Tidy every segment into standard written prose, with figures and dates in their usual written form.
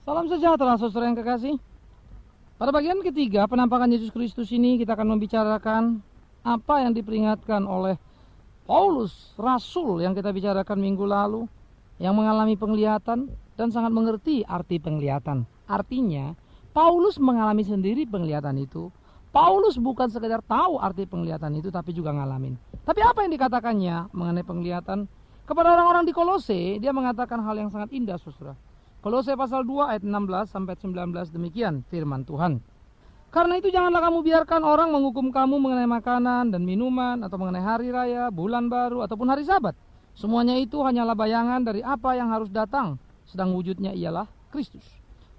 Salam sejahtera saudara yang kekasih. Pada bagian ketiga penampakan Yesus Kristus ini kita akan membicarakan apa yang diperingatkan oleh Paulus, Rasul yang kita bicarakan minggu lalu, yang mengalami penglihatan dan sangat mengerti arti penglihatan. Artinya, Paulus mengalami sendiri penglihatan itu. Paulus bukan sekedar tahu arti penglihatan itu, tapi juga ngalamin. Tapi apa yang dikatakannya mengenai penglihatan? Kepada orang-orang di Kolose, dia mengatakan hal yang sangat indah, saudara. Kolose pasal 2 ayat 16 sampai 19 demikian firman Tuhan. Karena itu janganlah kamu biarkan orang menghukum kamu mengenai makanan dan minuman, atau mengenai hari raya, bulan baru, ataupun hari Sabat. Semuanya itu hanyalah bayangan dari apa yang harus datang, sedang wujudnya ialah Kristus.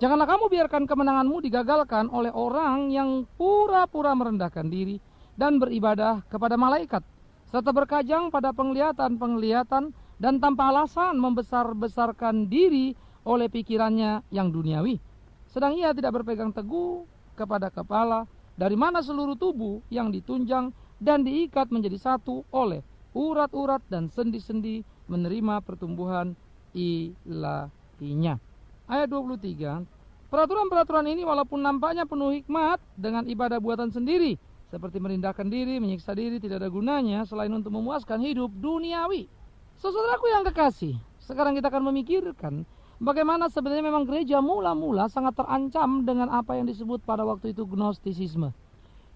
Janganlah kamu biarkan kemenanganmu digagalkan oleh orang yang pura-pura merendahkan diri dan beribadah kepada malaikat, serta berkajang pada penglihatan-penglihatan dan tanpa alasan membesar-besarkan diri oleh pikirannya yang duniawi. Sedang ia tidak berpegang teguh kepada kepala, dari mana seluruh tubuh yang ditunjang dan diikat menjadi satu oleh urat-urat dan sendi-sendi menerima pertumbuhan ilahinya. Ayat 23, peraturan-peraturan ini walaupun nampaknya penuh hikmat, dengan ibadah buatan sendiri, seperti merendahkan diri, menyiksa diri, tidak ada gunanya selain untuk memuaskan hidup duniawi. Saudaraku yang kekasih, sekarang kita akan memikirkan bagaimana sebenarnya memang gereja mula-mula sangat terancam dengan apa yang disebut pada waktu itu gnostisisme.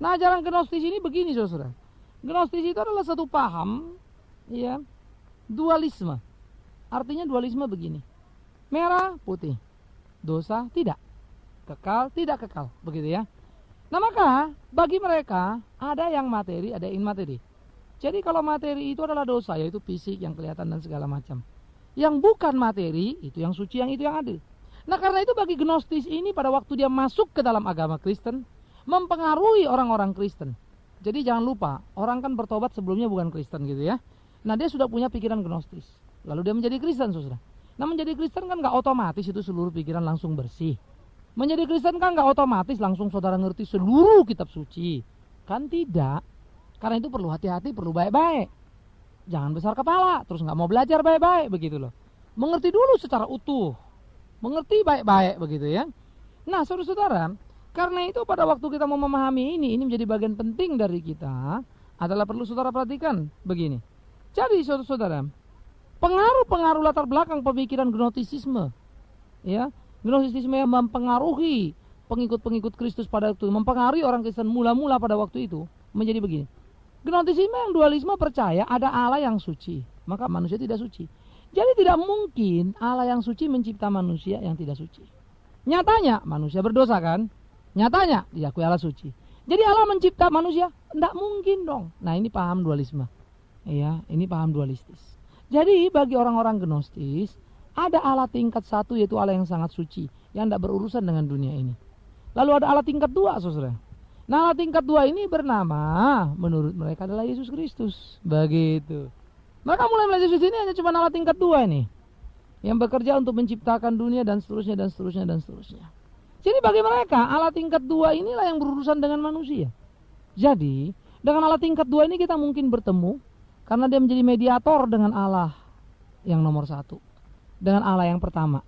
Nah, ajaran gnostis ini begini, saudara. Gnostis itu adalah satu paham, ya, dualisme. Artinya dualisme begini: merah, putih, dosa, tidak, kekal, tidak kekal, begitu ya. Nah, maka bagi mereka ada yang materi, ada yang imateri. Jadi kalau materi itu adalah dosa, yaitu fisik yang kelihatan dan segala macam. Yang bukan materi, itu yang suci, yang itu yang adil. Nah, karena itu bagi gnostis ini pada waktu dia masuk ke dalam agama Kristen, mempengaruhi orang-orang Kristen. Jadi jangan lupa, orang kan bertobat sebelumnya bukan Kristen gitu ya. Nah, dia sudah punya pikiran gnostis. Lalu dia menjadi Kristen, saudara. Nah, menjadi Kristen kan gak otomatis itu seluruh pikiran langsung bersih. Menjadi Kristen kan gak otomatis langsung saudara ngerti seluruh kitab suci. Kan tidak. Karena itu perlu hati-hati, perlu baik-baik. Jangan besar kepala, terus gak mau belajar baik-baik, begitu loh. Mengerti dulu secara utuh, mengerti baik-baik, begitu ya. Nah, saudara-saudara, karena itu pada waktu kita mau memahami ini menjadi bagian penting dari kita, adalah perlu saudara perhatikan begini. Jadi saudara-saudara, pengaruh-pengaruh latar belakang pemikiran gnostisisme, ya, gnostisisme yang mempengaruhi pengikut-pengikut Kristus pada waktu itu, mempengaruhi orang Kristen mula-mula pada waktu itu, menjadi begini. Gnostisisme yang dualisme percaya ada Allah yang suci, maka manusia tidak suci. Jadi tidak mungkin Allah yang suci mencipta manusia yang tidak suci. Nyatanya manusia berdosa kan? Nyatanya diakui Allah suci. Jadi Allah mencipta manusia? Tidak mungkin dong. Nah, ini paham dualisme. Ya, ini paham dualistis. Jadi bagi orang-orang gnostis, ada Allah tingkat satu, yaitu Allah yang sangat suci, yang tidak berurusan dengan dunia ini. Lalu ada Allah tingkat dua, saudara. Nah, Allah tingkat dua ini bernama, menurut mereka adalah Yesus Kristus. Begitu. Mereka mulai melihat Yesus ini hanya cuma Allah tingkat dua ini, yang bekerja untuk menciptakan dunia dan seterusnya dan seterusnya dan seterusnya. Jadi bagi mereka Allah tingkat dua inilah yang berurusan dengan manusia. Jadi dengan Allah tingkat dua ini kita mungkin bertemu, karena dia menjadi mediator dengan Allah yang nomor satu, dengan Allah yang pertama,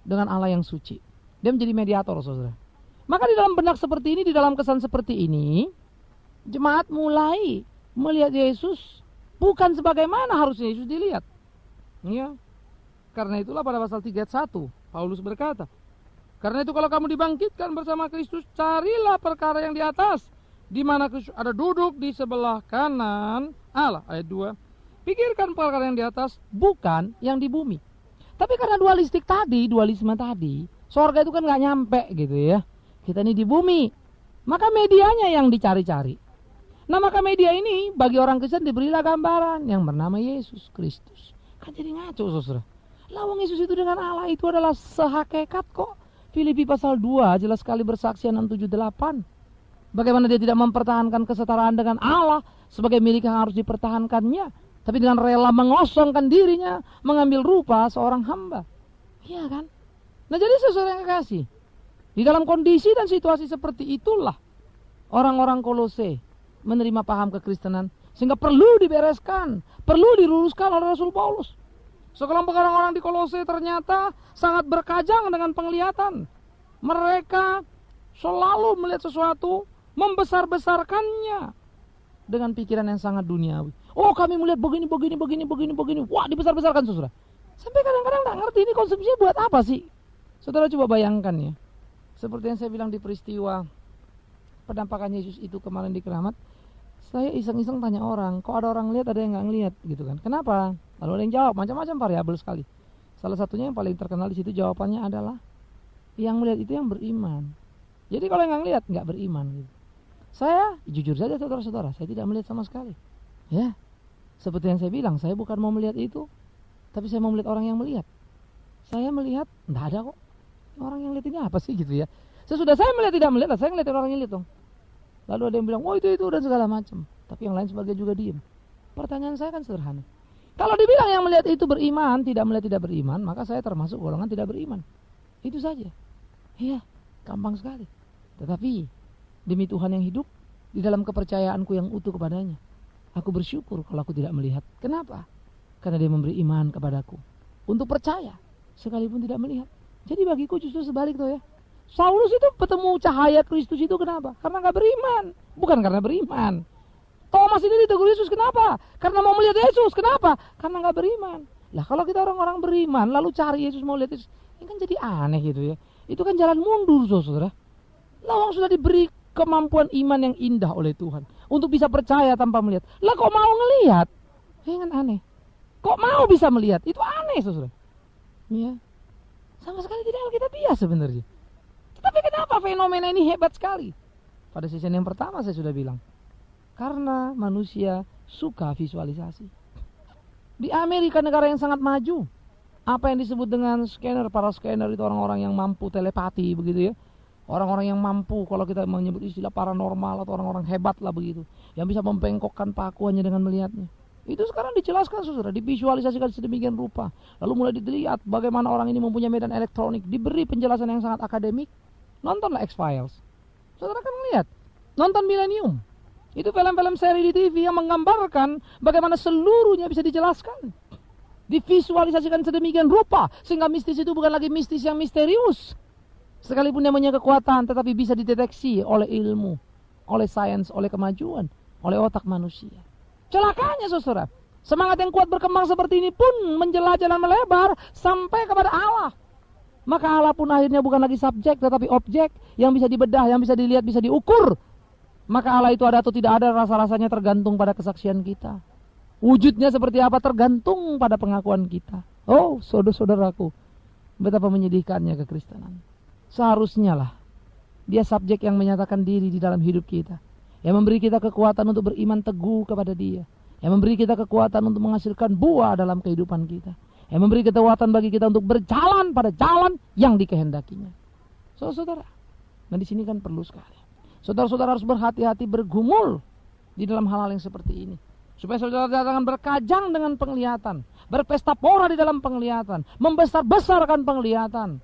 dengan Allah yang suci. Dia menjadi mediator, saudara. Maka di dalam benak seperti ini, di dalam kesan seperti ini, jemaat mulai melihat Yesus bukan sebagaimana harusnya Yesus dilihat. Ya. Karena itulah pada pasal 3 ayat 1 Paulus berkata, karena itu kalau kamu dibangkitkan bersama Kristus, carilah perkara yang di atas, di mana Kristus ada duduk di sebelah kanan Allah. Ayat 2, pikirkan perkara yang di atas, bukan yang di bumi. Tapi karena dualisme tadi, sorga itu kan gak nyampe gitu ya. Kita ini di bumi, maka medianya yang dicari-cari. Nah, maka media ini bagi orang Kristen diberilah gambaran yang bernama Yesus Kristus. Kan jadi ngaco, saudara. Lawang Yesus itu dengan Allah itu adalah sehakikat kok. Filipi pasal 2 jelas sekali bersaksi 678. Bagaimana dia tidak mempertahankan kesetaraan dengan Allah sebagai milik yang harus dipertahankannya, tapi dengan rela mengosongkan dirinya, mengambil rupa seorang hamba. Iya kan? Nah, jadi saudara yang kekasih, di dalam kondisi dan situasi seperti itulah orang-orang Kolose menerima paham kekristenan, sehingga perlu dibereskan, perlu diluruskan oleh Rasul Paulus. Sekelompok orang-orang di Kolose ternyata sangat berkajang dengan penglihatan. Mereka selalu melihat sesuatu, membesar-besarkannya dengan pikiran yang sangat duniawi. Oh, kami melihat begini. Wah, dibesar-besarkan, saudara. Sampai kadang-kadang nggak ngerti ini konsumsinya buat apa sih. Saudara coba bayangkan ya. Seperti yang saya bilang di peristiwa penampakan Yesus itu kemarin di Keramat. Saya iseng-iseng tanya orang, kok ada orang lihat, ada yang nggak ngelihat gitu kan. Kenapa? Lalu ada yang jawab, macam-macam variabel sekali. Salah satunya yang paling terkenal di situ jawabannya adalah yang melihat itu yang beriman. Jadi kalau yang nggak ngelihat nggak beriman gitu. Saya jujur saja saudara-saudara, saya tidak melihat sama sekali. Ya, seperti yang saya bilang, saya bukan mau melihat itu, tapi saya mau melihat orang yang melihat. Saya melihat, nggak ada kok. Orang yang lihat ini apa sih gitu ya. Sesudah saya melihat tidak melihat, saya ngeliatin orang yang lihat dong. Lalu ada yang bilang, oh itu dan segala macam. Tapi yang lain sebagian juga diem. Pertanyaan saya kan sederhana. Kalau dibilang yang melihat itu beriman, tidak melihat tidak beriman, maka saya termasuk golongan tidak beriman. Itu saja. Iya, gampang sekali. Tetapi demi Tuhan yang hidup, di dalam kepercayaanku yang utuh kepadanya, aku bersyukur kalau aku tidak melihat. Kenapa? Karena dia memberi iman kepadaku untuk percaya sekalipun tidak melihat. Jadi bagiku justru sebalik tuh ya. Saulus itu bertemu cahaya Kristus itu kenapa? Karena gak beriman, bukan karena beriman. Thomas itu ditegur Yesus kenapa? Karena mau melihat Yesus. Kenapa? Karena gak beriman. Lah kalau kita orang-orang beriman lalu cari Yesus, mau lihat Yesus, ini kan jadi aneh gitu ya. Itu kan jalan mundur saudara. Lawang sudah diberi kemampuan iman yang indah oleh Tuhan untuk bisa percaya tanpa melihat. Lah kok mau ngelihat? Ini kan aneh. Kok mau bisa melihat? Itu aneh saudara. Ya. Sama sekali tidak alkitabiah sebenarnya. Tapi kenapa fenomena ini hebat sekali? Pada season yang pertama saya sudah bilang. Karena manusia suka visualisasi. Di Amerika, negara yang sangat maju, apa yang disebut dengan scanner, para scanner itu orang-orang yang mampu telepati begitu ya. Orang-orang yang mampu, kalau kita menyebut istilah paranormal atau orang-orang hebat lah begitu. Yang bisa membengkokkan paku hanya dengan melihatnya. Itu sekarang dijelaskan saudara, divisualisasikan sedemikian rupa. Lalu mulai dilihat bagaimana orang ini mempunyai medan elektronik, diberi penjelasan yang sangat akademik. Nontonlah X-Files. Saudara kan melihat. Nonton Millennium. Itu film-film seri di TV yang menggambarkan bagaimana seluruhnya bisa dijelaskan. Divisualisasikan sedemikian rupa. Sehingga mistis itu bukan lagi mistis yang misterius. Sekalipun dia punya kekuatan, tetapi bisa dideteksi oleh ilmu, oleh sains, oleh kemajuan, oleh otak manusia. Celakanya saudara. Semangat yang kuat berkembang seperti ini pun menjelajah dan melebar sampai kepada Allah. Maka Allah pun akhirnya bukan lagi subjek tetapi objek yang bisa dibedah, yang bisa dilihat, bisa diukur. Maka Allah itu ada atau tidak ada, rasa-rasanya tergantung pada kesaksian kita. Wujudnya seperti apa tergantung pada pengakuan kita. Oh saudara-saudaraku, betapa menyedihkannya kekristenan. Seharusnya lah dia subjek yang menyatakan diri di dalam hidup kita, yang memberi kita kekuatan untuk beriman teguh kepada dia, yang memberi kita kekuatan untuk menghasilkan buah dalam kehidupan kita, yang memberi kekuatan bagi kita untuk berjalan pada jalan yang dikehendakinya. Saudara, nah di sini kan perlu sekali. Saudara-saudara harus berhati-hati bergumul di dalam hal-hal yang seperti ini. Supaya saudara jangan berkajang dengan penglihatan, berpesta pora di dalam penglihatan, membesar-besarkan penglihatan.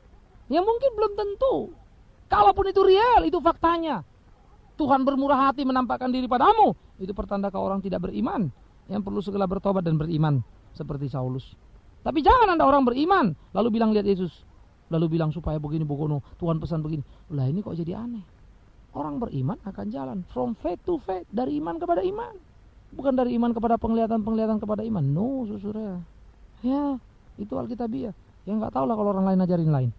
Yang mungkin belum tentu. Kalaupun itu real, itu faktanya. Tuhan bermurah hati menampakkan diri padamu. Itu pertanda kau orang tidak beriman, yang perlu segera bertobat dan beriman seperti Saulus. Tapi jangan Anda orang beriman lalu bilang lihat Yesus, lalu bilang supaya begini begono, Tuhan pesan begini. Lah ini kok jadi aneh. Orang beriman akan jalan from faith to faith, dari iman kepada iman, bukan dari iman kepada penglihatan kepada iman. No saudara. Ya itu alkitabiah. Ya nggak tahu lah kalau orang lain ajarin lain.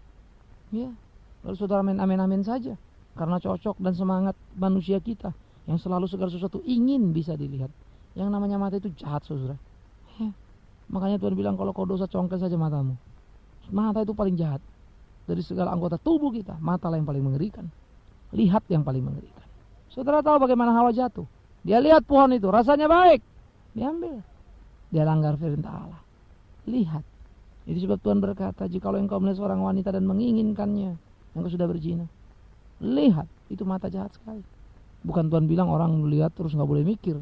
Ya lalu saudara main amin-amin saja karena cocok dan semangat manusia kita yang selalu segala sesuatu ingin bisa dilihat. Yang namanya mata itu jahat saudara. Ya. Makanya Tuhan bilang kalau kau dosa congkel saja matamu. Mata itu paling jahat. Dari segala anggota tubuh kita, mata lah yang paling mengerikan. Lihat yang paling mengerikan. Saudara tahu bagaimana Hawa jatuh? Dia lihat pohon itu, rasanya baik. Diambil. Dia langgar firman Allah. Lihat. Itu sebab Tuhan berkata, jikalau engkau melihat seorang wanita dan menginginkannya, engkau sudah berzina. Lihat. Itu mata jahat sekali. Bukan Tuhan bilang orang lihat terus gak boleh mikir.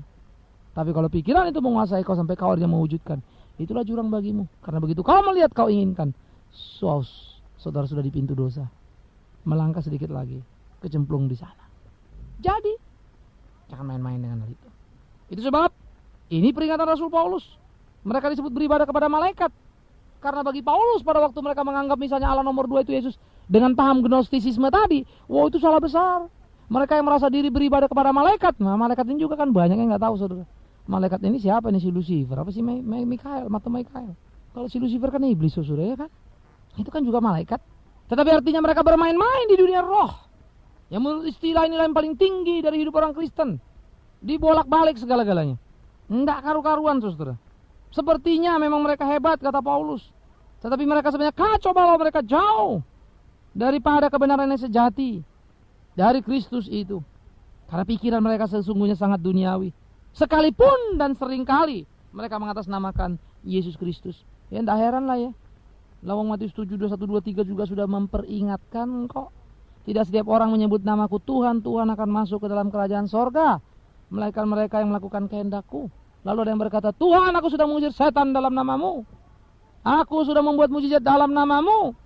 Tapi kalau pikiran itu menguasai kau sampai kau yang mewujudkan, itulah jurang bagimu. Karena begitu kau melihat kau inginkan, saudara sudah di pintu dosa. Melangkah sedikit lagi, kecemplung di sana. Jadi, jangan main-main dengan hal itu. Itu sebab, ini peringatan Rasul Paulus. Mereka disebut beribadah kepada malaikat. Karena bagi Paulus pada waktu mereka menganggap misalnya Allah nomor 2 itu Yesus dengan paham gnostisisme tadi, wow itu salah besar. Mereka yang merasa diri beribadah kepada malaikat, nah malaikat ini juga kan banyak yang nggak tahu saudara. Malaikat ini siapa nih, si Lucifer, apa sih Mikael, mata Mikael. Kalau si Lucifer kan iblis saudara ya kan, itu kan juga malaikat. Tetapi artinya mereka bermain-main di dunia roh, yang menurut istilah nilai yang paling tinggi dari hidup orang Kristen, dibolak-balik segala-galanya, nggak karu-karuan saudara. Sepertinya memang mereka hebat kata Paulus, tetapi mereka sebenarnya kacau balau, mereka jauh daripada kebenaran yang sejati dari Kristus itu. Karena pikiran mereka sesungguhnya sangat duniawi. Sekalipun dan seringkali mereka mengatasnamakan Yesus Kristus. Ya tidak heran lah ya. Lawang Matius 7, 21, 23 juga sudah memperingatkan kok. Tidak setiap orang menyebut namaku Tuhan, Tuhan akan masuk ke dalam kerajaan sorga, melainkan mereka yang melakukan kehendakku. Lalu ada yang berkata, Tuhan aku sudah mengusir setan dalam namamu, aku sudah membuat mujizat dalam namamu,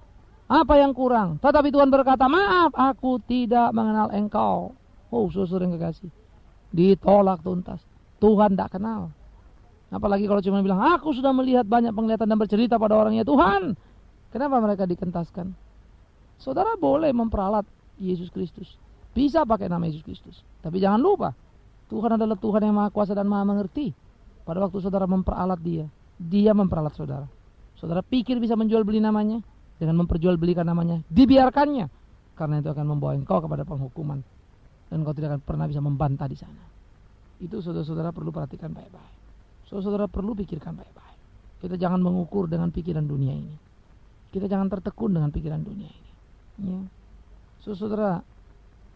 apa yang kurang? Tetapi Tuhan berkata, maaf, aku tidak mengenal engkau. Oh saudara yang kekasih, ditolak tuntas. Tuhan tidak kenal. Apalagi kalau cuma bilang, aku sudah melihat banyak penglihatan dan bercerita pada orangnya Tuhan. Kenapa mereka dikentaskan? Saudara boleh memperalat Yesus Kristus, bisa pakai nama Yesus Kristus, tapi jangan lupa Tuhan adalah Tuhan yang maha kuasa dan maha mengerti. Pada waktu saudara memperalat dia memperalat saudara. Saudara pikir bisa menjual beli namanya, dengan memperjualbelikan namanya, dibiarkannya, karena itu akan membawa engkau kepada penghukuman, dan engkau tidak akan pernah bisa membantah di sana. Itu saudara-saudara perlu perhatikan baik-baik. Saudara perlu pikirkan baik-baik. Kita jangan mengukur dengan pikiran dunia ini. Kita jangan tertekun dengan pikiran dunia ini. Ya. Saudara,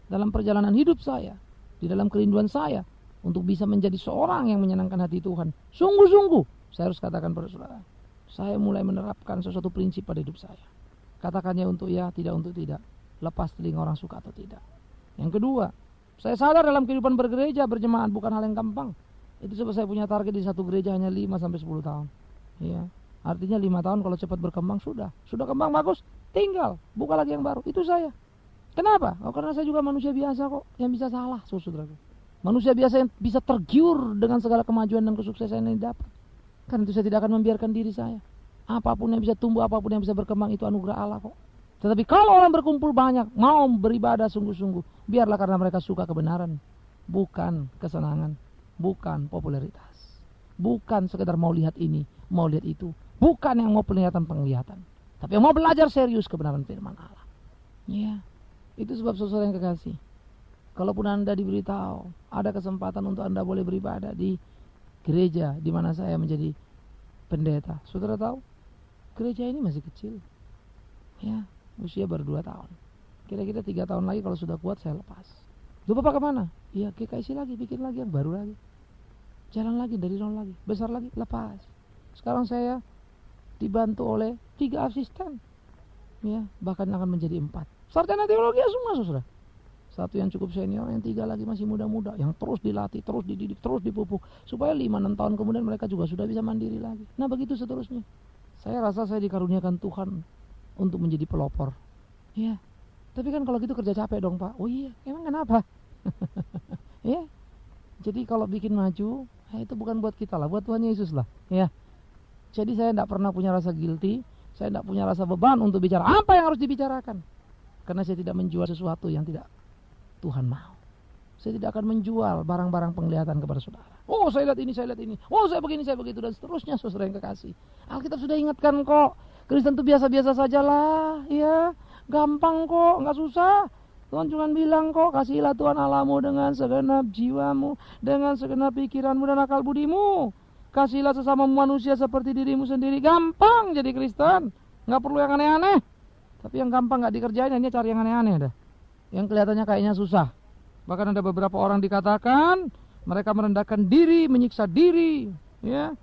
dalam perjalanan hidup saya, di dalam kerinduan saya untuk bisa menjadi seorang yang menyenangkan hati Tuhan, sungguh-sungguh saya harus katakan pada saudara, saya mulai menerapkan sesuatu prinsip pada hidup saya. Katakannya untuk ya, tidak untuk tidak. Lepas telinga orang suka atau tidak. Yang kedua, saya sadar dalam kehidupan bergereja, berjemaat bukan hal yang gampang. Itu sebab saya punya target di satu gereja hanya 5-10 tahun. Ya, artinya 5 tahun kalau cepat berkembang sudah kembang bagus, tinggal buka lagi yang baru. Itu saya. Kenapa? Oh, karena saya juga manusia biasa kok, yang bisa salah, saudaraku. Manusia biasa yang bisa tergiur dengan segala kemajuan dan kesuksesan yang didapat. Karena itu saya tidak akan membiarkan diri saya. Apapun yang bisa tumbuh, apapun yang bisa berkembang, itu anugerah Allah kok. Tetapi kalau orang berkumpul banyak, mau beribadah sungguh-sungguh, biarlah karena mereka suka kebenaran, bukan kesenangan, bukan popularitas, bukan sekedar mau lihat ini, mau lihat itu, bukan yang mau penglihatan, tapi yang mau belajar serius kebenaran firman Allah. Ya, itu sebab saudara yang kekasih, kalaupun Anda diberitahu ada kesempatan untuk Anda boleh beribadah di gereja di mana saya menjadi pendeta, saudara tahu, gereja ini masih kecil. Ya, usia baru 2 tahun. Kira-kira 3 tahun lagi kalau sudah kuat saya lepas. Lu Bapak kemana? Iya, KKIC lagi, bikin lagi yang baru lagi. Jalan lagi dari nol lagi, besar lagi, lepas. Sekarang saya dibantu oleh 3 asisten. Ya, bahkan akan menjadi 4. Sarjana teologi semua saudara. Satu yang cukup senior, yang 3 lagi masih muda-muda, yang terus dilatih, terus dididik, terus dipupuk, supaya 5-6 tahun kemudian mereka juga sudah bisa mandiri lagi. Nah begitu seterusnya. Saya rasa saya dikaruniakan Tuhan untuk menjadi pelopor. Ya, tapi kan kalau gitu kerja capek dong Pak. Oh iya, emang kenapa? Ya, jadi kalau bikin maju, itu bukan buat kita lah, buat Tuhan Yesus lah. Ya, jadi saya tidak pernah punya rasa guilty, saya tidak punya rasa beban untuk bicara apa yang harus dibicarakan, karena saya tidak menjual sesuatu yang tidak Tuhan mau. Saya tidak akan menjual barang-barang penglihatan kepada saudara. Oh saya lihat ini, saya lihat ini. Oh saya begini, saya begitu, dan seterusnya saudara yang kekasih. Alkitab sudah ingatkan kok, Kristen itu biasa-biasa sajalah, ya, gampang kok, nggak susah. Tuhan cuma bilang kok, kasihilah Tuhan Allahmu dengan segenap jiwamu, dengan segenap pikiranmu dan akal budimu. Kasihilah sesama manusia seperti dirimu sendiri. Gampang jadi Kristen, nggak perlu yang aneh-aneh. Tapi yang gampang nggak dikerjain, hanya cari yang aneh-aneh dah. Yang kelihatannya kayaknya susah. Bahkan ada beberapa orang dikatakan mereka merendahkan diri, menyiksa diri, ya,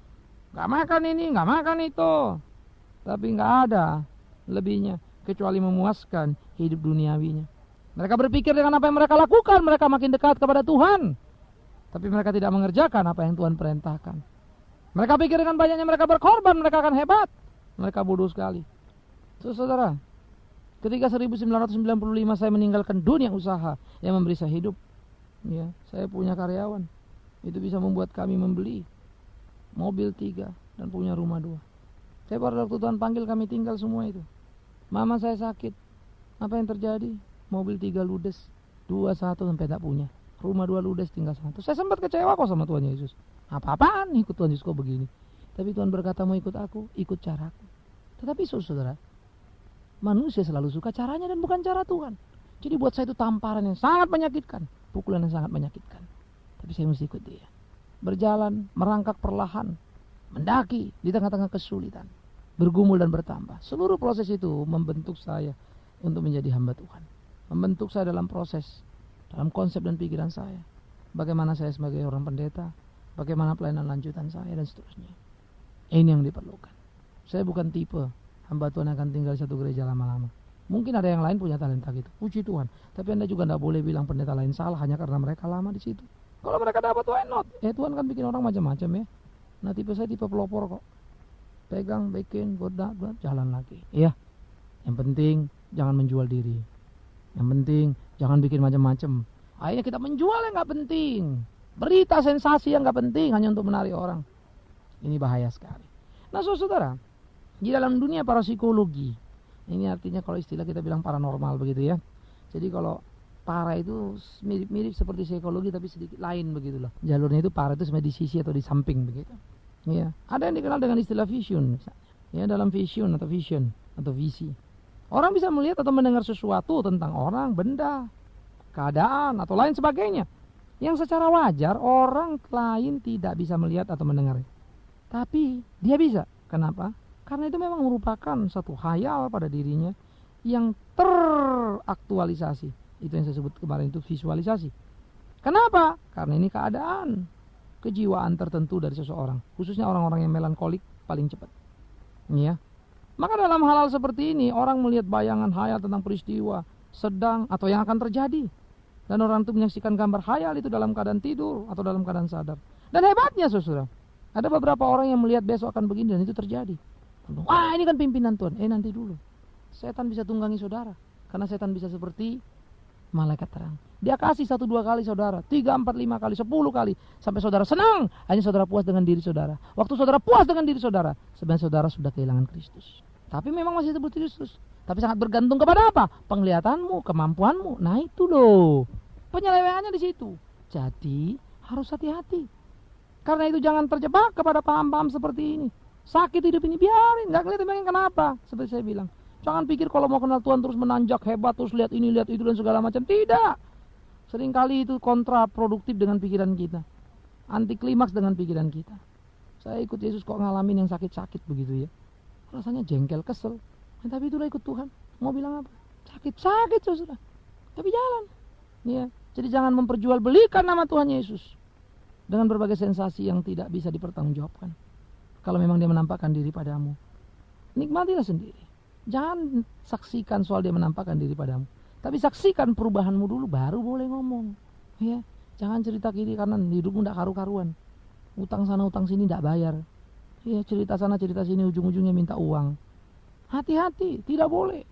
nggak makan ini, nggak makan itu, tapi nggak ada lebihnya kecuali memuaskan hidup duniawinya. Mereka berpikir dengan apa yang mereka lakukan mereka makin dekat kepada Tuhan, tapi mereka tidak mengerjakan apa yang Tuhan perintahkan. Mereka pikir dengan banyaknya mereka berkorban mereka akan hebat. Mereka bodoh sekali. Saudara, ketika 1995 saya meninggalkan dunia usaha yang memberi saya hidup, ya, saya punya karyawan. Itu bisa membuat kami membeli mobil 3 dan punya rumah 2. Saya pada waktu Tuhan panggil kami tinggal semua itu. Mama saya sakit. Apa yang terjadi? Mobil 3 ludes, 2 1 sampai tak punya. Rumah 2 ludes tinggal 1. Saya sempat kecewa kok sama Tuhan Yesus. Apa-apaan ikut Tuhan Yesus kok begini. Tapi Tuhan berkata mau ikut aku, ikut caraku. Tetapi saudara, manusia selalu suka caranya dan bukan cara Tuhan. Jadi buat saya itu tamparan yang sangat menyakitkan, pukulan yang sangat menyakitkan. Tapi saya mesti ikut dia. Berjalan, merangkak perlahan, mendaki di tengah-tengah kesulitan, bergumul dan bertambah. Seluruh proses itu membentuk saya untuk menjadi hamba Tuhan. Membentuk saya dalam proses, dalam konsep dan pikiran saya. Bagaimana saya sebagai orang pendeta, bagaimana pelayanan lanjutan saya dan seterusnya. Ini yang diperlukan. Saya bukan tipe hamba Tuhan yang akan tinggal di satu gereja lama-lama. Mungkin ada yang lain punya talenta gitu, puji Tuhan. Tapi Anda juga tidak boleh bilang pendeta lain salah hanya karena mereka lama di situ. Kalau mereka dapat, why not? Tuhan kan bikin orang macam-macam ya. Nah tipe saya tipe pelopor kok. Pegang, bikin, goda, jalan lagi. Iya. Yang penting jangan menjual diri. Yang penting jangan bikin macam-macam. Akhirnya kita menjual yang nggak penting. Berita sensasi yang nggak penting hanya untuk menarik orang. Ini bahaya sekali. Nah saudara, di dalam dunia parapsikologi, ini artinya kalau istilah kita bilang paranormal begitu ya. Jadi kalau para itu mirip-mirip seperti psikologi tapi sedikit lain begitu loh. Jalurnya itu para itu sebenarnya di sisi atau di samping begitu. Ya, ada yang dikenal dengan istilah vision misalnya. Ya, dalam vision atau visi. Orang bisa melihat atau mendengar sesuatu tentang orang, benda, keadaan atau lain sebagainya yang secara wajar orang lain tidak bisa melihat atau mendengar. Tapi dia bisa. Kenapa? Karena itu memang merupakan satu khayal pada dirinya yang teraktualisasi. Itu yang saya sebut kemarin itu visualisasi. Kenapa? Karena ini keadaan kejiwaan tertentu dari seseorang, khususnya orang-orang yang melankolik paling cepat. Ya. Maka dalam hal-hal seperti ini orang melihat bayangan khayal tentang peristiwa sedang atau yang akan terjadi. Dan orang itu menyaksikan gambar khayal itu dalam keadaan tidur atau dalam keadaan sadar. Dan hebatnya saudara, ada beberapa orang yang melihat besok akan begini dan itu terjadi. Wah, ini kan pimpinan Tuhan. Nanti dulu. Setan bisa tunggangi saudara. Karena setan bisa seperti malaikat terang. Dia kasih 1-2 kali saudara, 3, 4, 5 kali, 10 kali. Sampai saudara senang. Hanya saudara puas dengan diri saudara. Waktu saudara puas dengan diri saudara, sebenarnya saudara sudah kehilangan Kristus. Tapi memang masih disebut Kristus. Tapi sangat bergantung kepada apa? Penglihatanmu, kemampuanmu. Nah itu loh. Penyelewengannya di situ. Jadi harus hati-hati. Karena itu jangan terjebak kepada paham-paham seperti ini. Sakit hidup ini biarin, nggak kelihatan kenapa. Seperti saya bilang, jangan pikir kalau mau kenal Tuhan terus menanjak hebat, terus lihat ini, lihat itu dan segala macam. Tidak. Seringkali itu kontraproduktif dengan pikiran kita. Anti klimaks dengan pikiran kita. Saya ikut Yesus kok ngalamin yang sakit-sakit begitu ya. Rasanya jengkel, kesel. Tapi itulah ikut Tuhan. Mau bilang apa? Sakit-sakit saudara. Tapi jalan. Ya. Jadi jangan memperjualbelikan nama Tuhan Yesus dengan berbagai sensasi yang tidak bisa dipertanggungjawabkan. Kalau memang dia menampakkan diri padamu, nikmatilah sendiri. Jangan saksikan soal dia menampakkan diri padamu, tapi saksikan perubahanmu dulu, baru boleh ngomong. Ya, jangan cerita kiri kanan, hidupmu tidak karu-karuan. Utang sana utang sini tidak bayar. Ya, cerita sana cerita sini, ujung-ujungnya minta uang. Hati-hati, tidak boleh.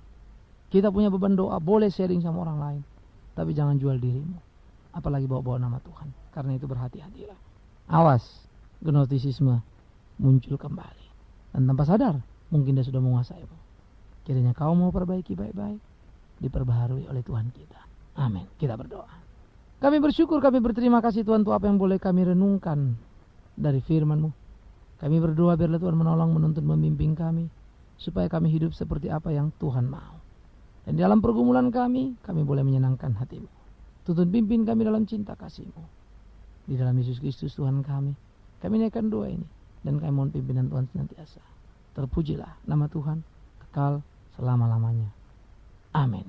Kita punya beban doa, boleh sharing sama orang lain, tapi jangan jual dirimu. Apalagi bawa-bawa nama Tuhan. Karena itu berhati-hatilah. Awas, gnostisisme muncul kembali. Dan tanpa sadar, mungkin dia sudah menguasaimu. Kiranya kau mau perbaiki baik-baik, diperbaharui oleh Tuhan kita. Amin. Kita berdoa. Kami bersyukur, kami berterima kasih Tuhan untuk apa yang boleh kami renungkan dari firman-Mu. Kami berdoa biarlah Tuhan menolong, menuntun, membimbing kami, supaya kami hidup seperti apa yang Tuhan mau. Dan dalam pergumulan kami boleh menyenangkan hati-Mu. Tuntun pimpin kami dalam cinta kasih-Mu. Di dalam Yesus Kristus Tuhan kami naikkan doa ini. Dan kami mohon pimpinan Tuhan senantiasa. Terpujilah nama Tuhan, kekal selama-lamanya. Amin.